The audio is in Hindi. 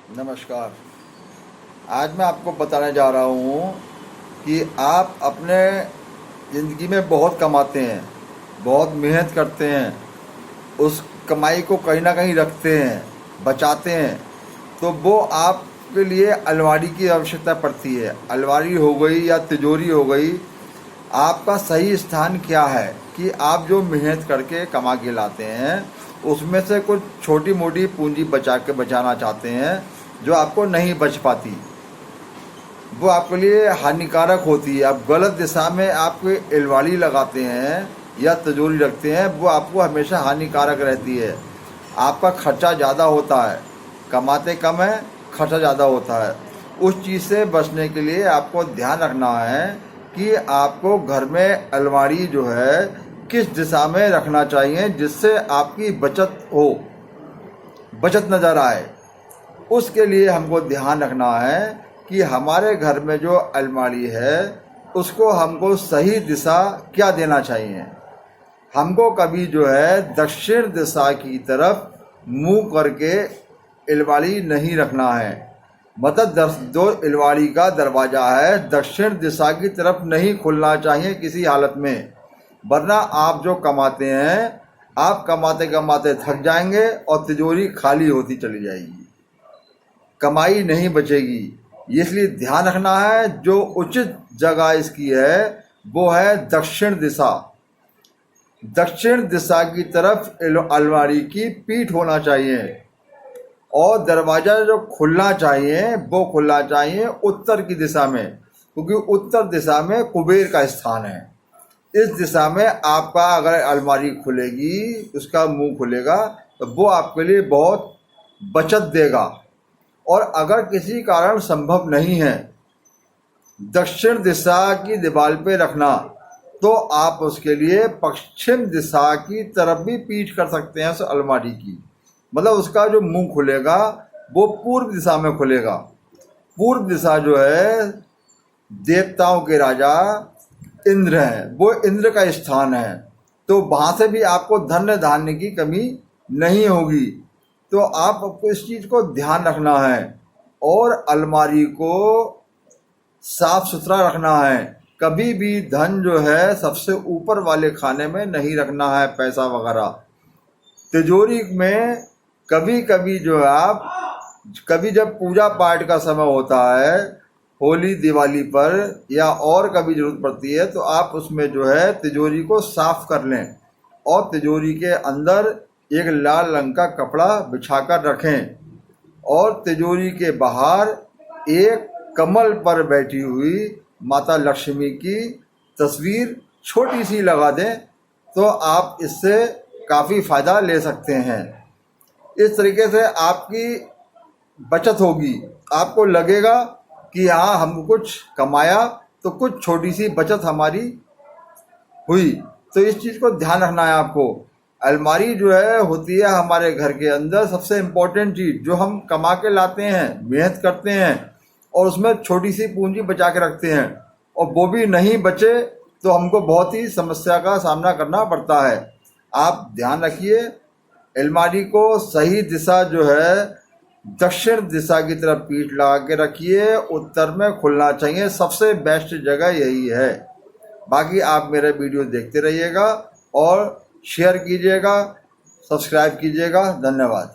नमस्कार। आज मैं आपको बताने जा रहा हूँ कि आप अपने ज़िंदगी में बहुत कमाते हैं, बहुत मेहनत करते हैं, उस कमाई को कहीं ना कहीं रखते हैं, बचाते हैं, तो वो आपके लिए अलमारी की आवश्यकता पड़ती है। अलमारी हो गई या तिजोरी हो गई, आपका सही स्थान क्या है कि आप जो मेहनत करके कमा के लाते हैं उसमें से कुछ छोटी मोटी पूंजी बचाना चाहते हैं जो आपको नहीं बच पाती, वो आपके लिए हानिकारक होती है। आप गलत दिशा में आपके अलमारी लगाते हैं या तिजोरी रखते हैं, वो आपको हमेशा हानिकारक रहती है। आपका खर्चा ज़्यादा होता है, कमाते कम है, खर्चा ज़्यादा होता है। उस चीज़ से बचने के लिए आपको ध्यान रखना है कि आपको घर में अलमारी जो है किस दिशा में रखना चाहिए जिससे आपकी बचत हो, बचत नज़र आए। उसके लिए हमको ध्यान रखना है कि हमारे घर में जो अलमारी है उसको हमको सही दिशा क्या देना चाहिए। हमको कभी जो है दक्षिण दिशा की तरफ मुंह करके अलमारी नहीं रखना है। मतलब जो अलमारी का दरवाज़ा है दक्षिण दिशा की तरफ नहीं खुलना चाहिए किसी हालत में, वरना आप जो कमाते हैं आप कमाते कमाते थक जाएंगे और तिजोरी खाली होती चली जाएगी, कमाई नहीं बचेगी। इसलिए ध्यान रखना है जो उचित जगह इसकी है वो है दक्षिण दिशा। दक्षिण दिशा की तरफ अलमारी की पीठ होना चाहिए और दरवाज़ा जो खुलना चाहिए वो खुलना चाहिए उत्तर की दिशा में, क्योंकि उत्तर दिशा में कुबेर का स्थान है। इस दिशा में आपका अगर अलमारी खुलेगी, उसका मुंह खुलेगा, तो वो आपके लिए बहुत बचत देगा। और अगर किसी कारण संभव नहीं है दक्षिण दिशा की दीवार पे रखना, तो आप उसके लिए पश्चिम दिशा की तरफ भी पीठ कर सकते हैं उस अलमारी की। मतलब उसका जो मुंह खुलेगा वो पूर्व दिशा में खुलेगा। पूर्व दिशा जो है देवताओं के राजा इंद्र हैं, वो इंद्र का स्थान है, तो वहाँ से भी आपको धन धान्य की कमी नहीं होगी। तो आपको इस चीज़ को ध्यान रखना है और अलमारी को साफ सुथरा रखना है। कभी भी धन जो है सबसे ऊपर वाले खाने में नहीं रखना है, पैसा वगैरह। तिजोरी में कभी कभी जो है आप कभी जब पूजा पाठ का समय होता है, होली दिवाली पर या और कभी ज़रूरत पड़ती है, तो आप उसमें जो है तिजोरी को साफ कर लें और तिजोरी के अंदर एक लाल रंग का कपड़ा बिछाकर रखें और तिजोरी के बाहर एक कमल पर बैठी हुई माता लक्ष्मी की तस्वीर छोटी सी लगा दें, तो आप इससे काफ़ी फ़ायदा ले सकते हैं। इस तरीके से आपकी बचत होगी, आपको लगेगा कि हाँ हम कुछ कमाया तो कुछ छोटी सी बचत हमारी हुई। तो इस चीज़ को ध्यान रखना है आपको। अलमारी जो है होती है हमारे घर के अंदर सबसे इम्पोर्टेंट चीज़, जो हम कमा के लाते हैं, मेहनत करते हैं और उसमें छोटी सी पूंजी बचा के रखते हैं, और वो भी नहीं बचे तो हमको बहुत ही समस्या का सामना करना पड़ता है। आप ध्यान रखिए, अलमारी को सही दिशा जो है दक्षिण दिशा की तरफ पीठ लगा के रखिए, उत्तर में खुलना चाहिए, सबसे बेस्ट जगह यही है। बाकी आप मेरे वीडियो देखते रहिएगा और शेयर कीजिएगा, सब्सक्राइब कीजिएगा। धन्यवाद।